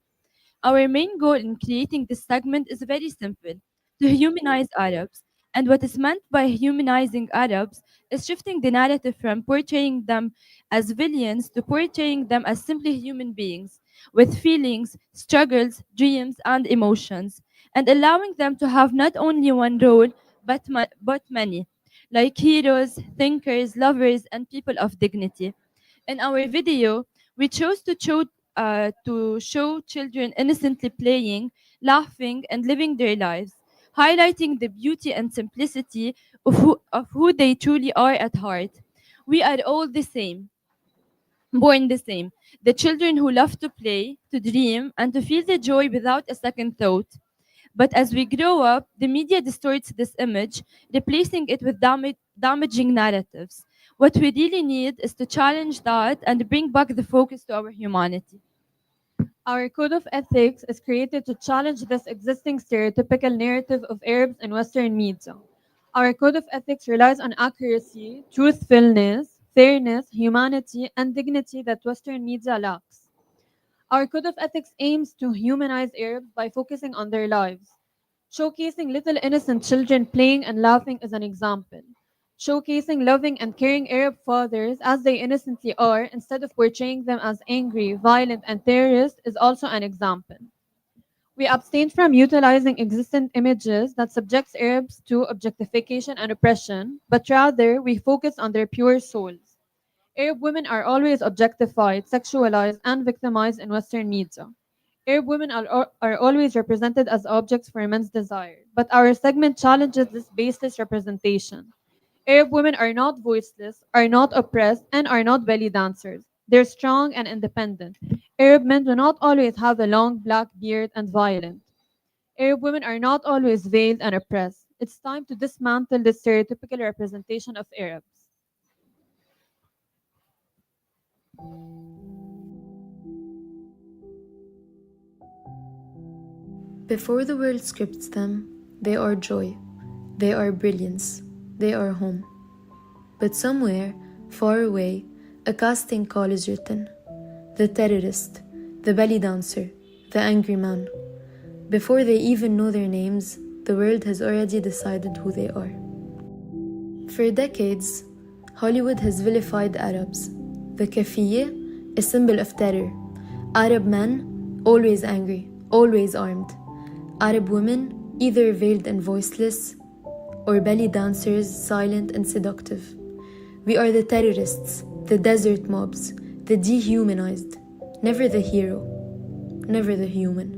Our main goal in creating this segment is very simple: to humanize Arabs And what is meant by humanizing Arabs is shifting the narrative from portraying them as villains to portraying them as simply human beings with feelings, struggles, dreams, and emotions, and allowing them to have not only one role but many, like heroes, thinkers, lovers, and people of dignity. In our video, we chose to show children innocently playing, laughing, and living their lives, highlighting the beauty and simplicity of who they truly are at heart. We are all the same, born the same. The children who love to play, to dream, and to feel the joy without a second thought. But as we grow up, the media distorts this image, replacing it with damaging narratives. What we really need is to challenge that and bring back the focus to our humanity. Our code of ethics is created to challenge this existing stereotypical narrative of Arabs in Western media. Our code of ethics relies on accuracy, truthfulness, fairness, humanity, and dignity that Western media lacks. Our code of ethics aims to humanize Arabs by focusing on their lives. Showcasing little innocent children playing and laughing is an example. Showcasing loving and caring Arab fathers as they innocently are instead of portraying them as angry, violent, and terrorists is also an example. We abstain from utilizing existent images that subjects Arabs to objectification and oppression, but rather we focus on their pure souls. Arab women are always objectified, sexualized, and victimized in Western media. Arab women are always represented as objects for men's desire, but our segment challenges this baseless representation. Arab women are not voiceless, are not oppressed, and are not belly dancers. They're strong and independent. Arab men do not always have a long black beard and violent. Arab women are not always veiled and oppressed. It's time to dismantle this stereotypical representation of Arabs. Before the world scripts them, they are joy, they are brilliance, they are home. But somewhere, far away, a casting call is written. The terrorist, the belly dancer, the angry man. Before they even know their names, the world has already decided who they are. For decades, Hollywood has vilified Arabs. The kafiyeh, a symbol of terror. Arab men, always angry, always armed. Arab women, either veiled and voiceless, or belly dancers, silent and seductive. We are the terrorists, the desert mobs, the dehumanized, never the hero, never the human.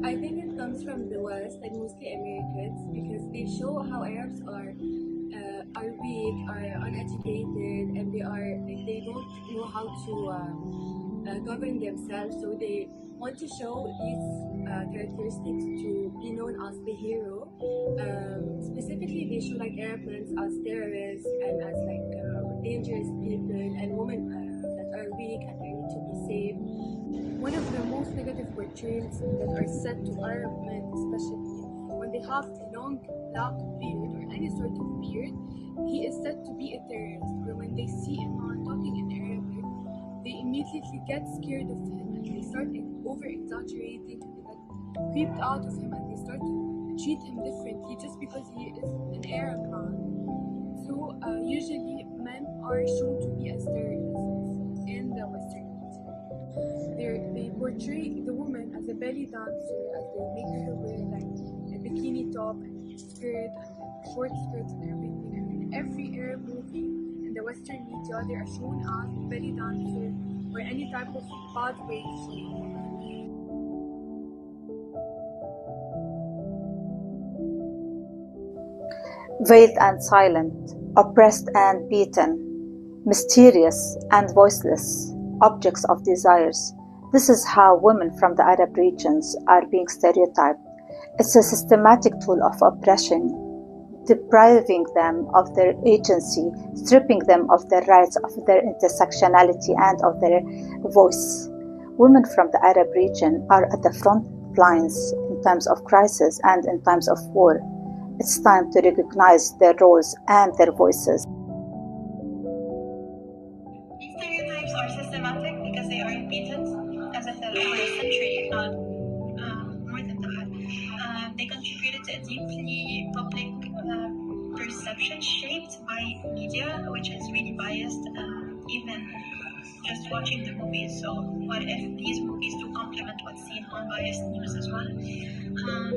I think it comes from the West and mostly Americans because they show how Arabs are weak, are uneducated, and they don't know how to govern themselves. So they want to show these characteristics to be known as the hero. Specifically, they show like Arab men as terrorists and as like dangerous people and women that are weak and they need to be saved. One of the most negative portrayals that are set to Arab men, especially when they have a long black beard or any sort of beard, he is said to be a terrorist. Or when they see a man talking in Arabic, they immediately get scared of him and they start over-exaggerating and they get creeped out of him and they start to treat him differently just because he is an Arab man. So usually men are shown to be as terrorists in the Western media. They portray the woman as a belly dancer, as they make her wear like a bikini top and skirt and short skirts and everything. And in every Arab movie in the Western media, they are shown as belly dancer or any type of bad way shown. Veiled and silent, oppressed and beaten, mysterious and voiceless, objects of desires. This is how women from the Arab regions are being stereotyped. It's a systematic tool of oppression, depriving them of their agency, stripping them of their rights, of their intersectionality, and of their voice. Women from the Arab region are at the front lines in times of crisis and in times of war. It's time to recognize their roles and their voices. These stereotypes are systematic because they are repeated as if they're the person. They contributed to a deeply public perception shaped by media, which is really biased, even just watching the movies. So, what if these movies do complement what's seen on biased news as well?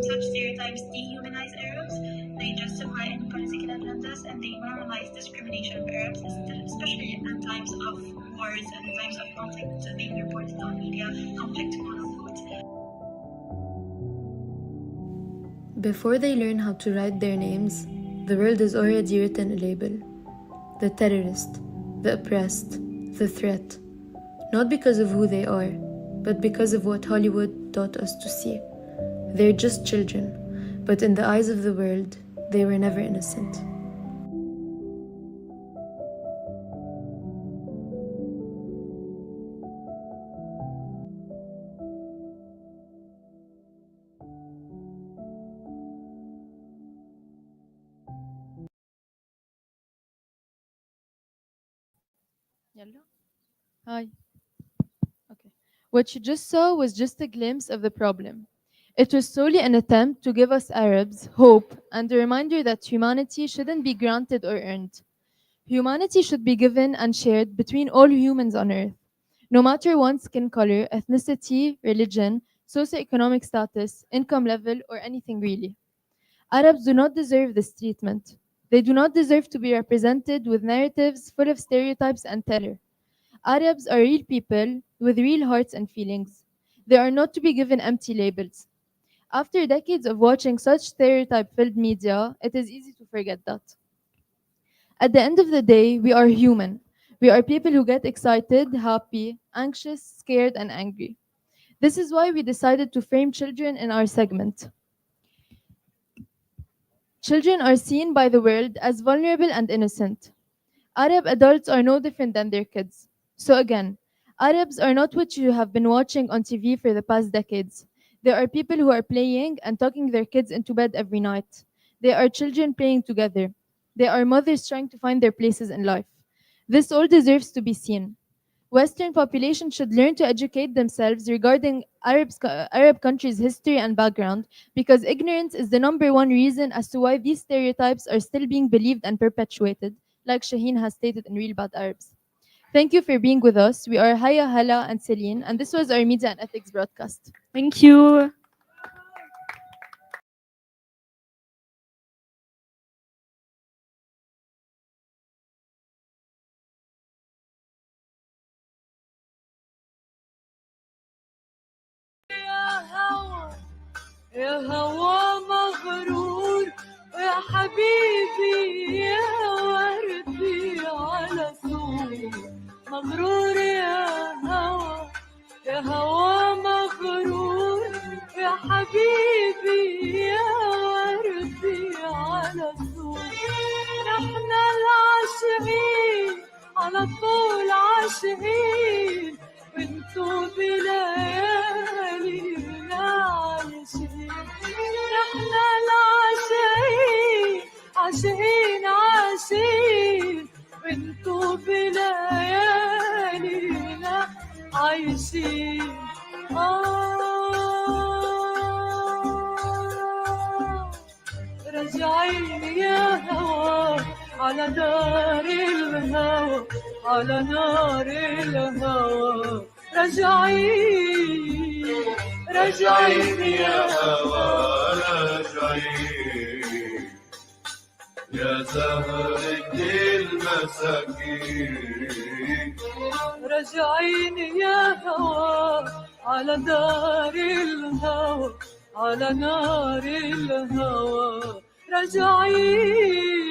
Such stereotypes dehumanize Arabs, they justify any political agendas, and they normalize discrimination of Arabs, especially in times of wars and in times of conflict being reported on media, conflict quote unquote. Before they learn how to write their names, the world has already written a label. The terrorist, the oppressed, the threat. Not because of who they are, but because of what Hollywood taught us to see. They're just children, but in the eyes of the world, they were never innocent. Yalla. Hi. Okay. What you just saw was just a glimpse of the problem. It was solely an attempt to give us Arabs hope and a reminder that humanity shouldn't be granted or earned. Humanity should be given and shared between all humans on earth, no matter one's skin color, ethnicity, religion, socioeconomic status, income level, or anything really. Arabs do not deserve this treatment. They do not deserve to be represented with narratives full of stereotypes and terror. Arabs are real people with real hearts and feelings. They are not to be given empty labels. After decades of watching such stereotype filled media, it is easy to forget that. At the end of the day, we are human. We are people who get excited, happy, anxious, scared, and angry. This is why we decided to frame children in our segment. Children are seen by the world as vulnerable and innocent. Arab adults are no different than their kids. So again, Arabs are not what you have been watching on TV for the past decades. They are people who are playing and tucking their kids into bed every night. They are children playing together. They are mothers trying to find their places in life. This all deserves to be seen. Western population should learn to educate themselves regarding Arab countries' history and background because ignorance is the number one reason as to why these stereotypes are still being believed and perpetuated, like Shaheen has stated in Real Bad Arabs. Thank you for being with us. We are Haya, Hala, and Celine, and this was our media and ethics broadcast. Thank you. يا هوا مغرور يا حبيبي يا وردي على سور مغرور يا هوا مغرور يا حبيبي يا وردي على سور نحنا العاشقين على طول عاشقين وانتو بليالينا عايشين نحنا العاشقين عاشقين عاشقين وانتو بليالينا عايشين راجعين يا هوا على نار الهوى على نار الهوى راجعين راجعين يا هوا راجعين يا زهرة المساكين راجعين يا هوا على نار الهوى على نار الهوى راجعين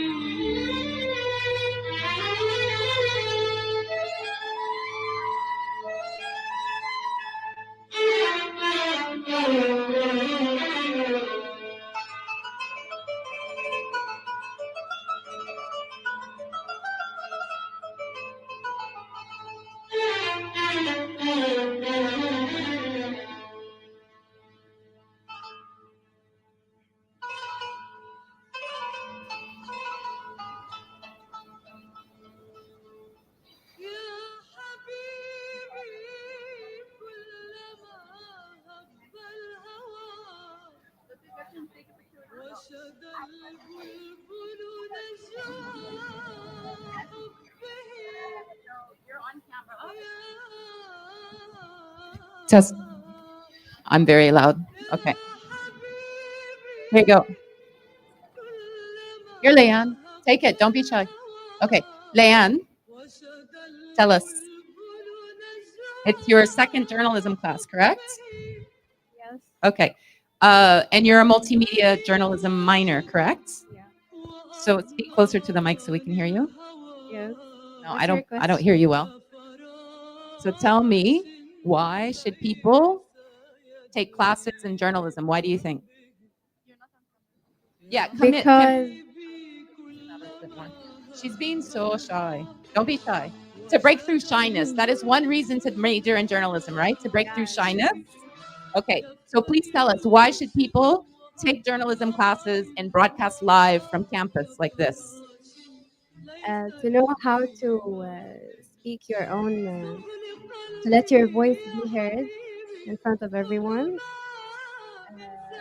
Test. I'm very loud. Okay. Here you go. Here, Leanne. Take it. Don't be shy. Okay. Leanne, tell us. It's your second journalism class, correct? Yes. Okay. And you're a multimedia journalism minor, correct? Yeah. So speak closer to the mic so we can hear you. Yes. No, What's I your don't hear you well. So tell me, why should people take classes in journalism? Why do you think? Yeah, come in. Because She's being so shy. Don't be shy. To break through shyness. That is one reason to major in journalism, right? To break through shyness. Okay, so please tell us, why should people take journalism classes and broadcast live from campus like this? to know how to speak your own, to let your voice be heard in front of everyone.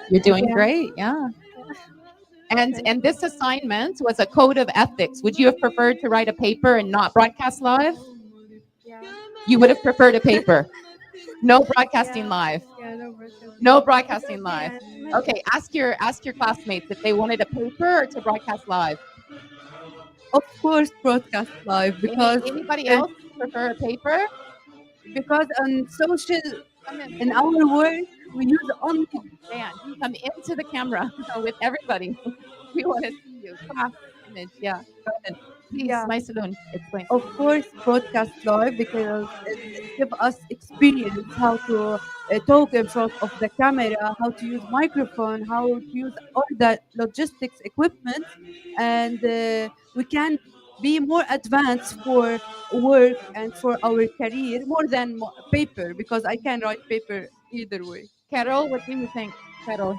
You're doing Yeah. great, yeah. And this assignment was a code of ethics. Would you have preferred to write a paper and not broadcast live? Yeah. You would have preferred a paper. No broadcasting live. Yeah, no broadcasting. No broadcasting live. Yeah. Okay, ask your classmates if they wanted a paper or to broadcast live. Of course, broadcast live because Anybody else prefer a paper? because on social in our work we use only Dan, come into the camera with everybody. We want to see you. Class image, yeah. Go ahead. Please, Yeah. my saloon, explain. of course broadcast live because it gives us experience how to talk in front of the camera, how to use microphone, how to use all the logistics equipment, and we can be more advanced for work and for our career more than paper because I can write paper either way. Carol, what do you think? Carol,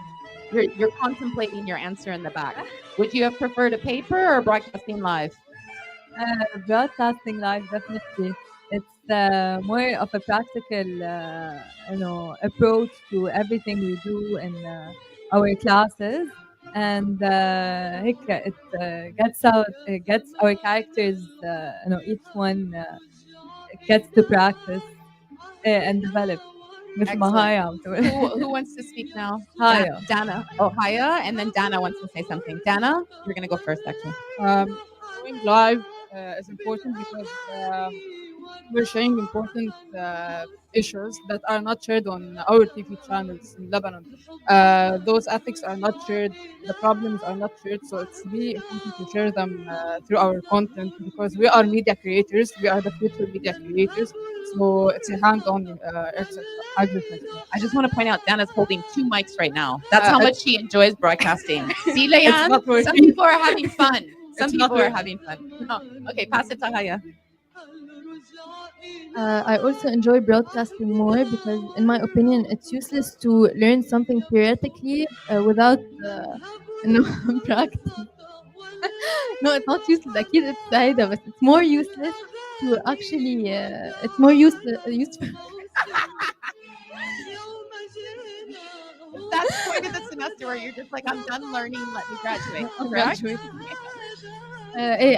you're contemplating your answer in the back. Would you have preferred a paper or broadcasting live? Broadcasting live, definitely. It's more of a practical, approach to everything we do in our classes, and هيك it gets our characters, each one gets to practice and develop. مثل ما هاي عم تقول. Who wants to speak now? Haya. Dana. Oh, Haya, and then Dana wants to say something. Dana, you're gonna go first, actually. Going live is important because we're sharing important issues that are not shared on our TV channels in Lebanon. Those ethics are not shared, the problems are not shared, so it's really important to share them through our content because we are media creators, we are the future media creators, so it's a hand-on exercise. I just want to point out Dana's holding 2 mics right now. That's how much she enjoys broadcasting. See, Leanne? not working. Some people are having fun. Some It's not people are working. having fun. No. Okay, pass it to Haya. I also enjoy broadcasting more because, in my opinion, it's useless to learn something theoretically without practice. No, it's not useless. أكيد it's هيدا بس it's more useless to actually it's more useful. That's the point of the semester where you're just like, I'm done learning, let me graduate. I'll Correct? graduate.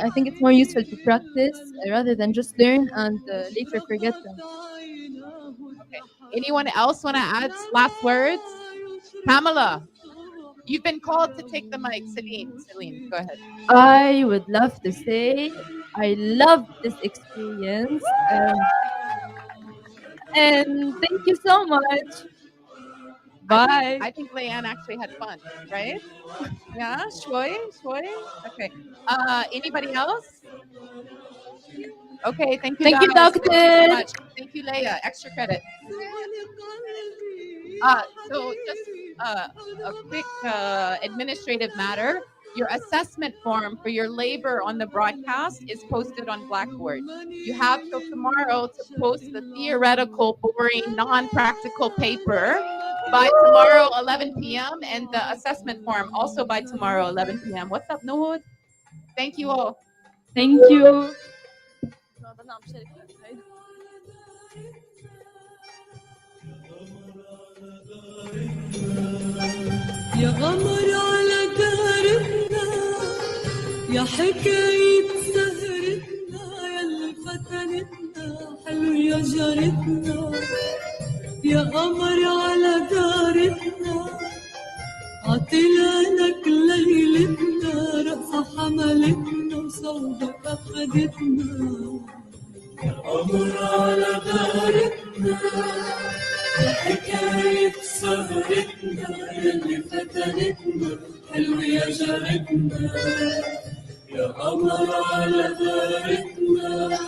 I think it's more useful to practice rather than just learn and later forget them. Anyone else want to add last words? Pamela, you've been called to take the mic. Celine, go ahead. I would love to say I loved this experience. And thank you so much. Bye. I think Leanne actually had fun, right? Yeah, shwoy. Okay. Anybody else? Okay, thank you. Thank you, guys. Doctor. Thank you so much. Thank you, Leia. Extra credit. So just a quick administrative matter. Your assessment form for your labor on the broadcast is posted on Blackboard. You have till tomorrow to post the theoretical, boring, non-practical paper by tomorrow 11 p.m. and the assessment form also by tomorrow 11 p.m. What's up, Nohud? Thank you all. Thank you. يا قمر على دارتنا يا حكاية سهرتنا ياللي فتنتنا حلو يا جارتنا يا قمر على دارتنا عطلانك ليلتنا رقصة حملتنا وصوبك أخدتنا يا قمر على دارتنا يا حكاية سهرتنا ياللي فتنتنا حلو يا جارتنا يا قمر على دارتنا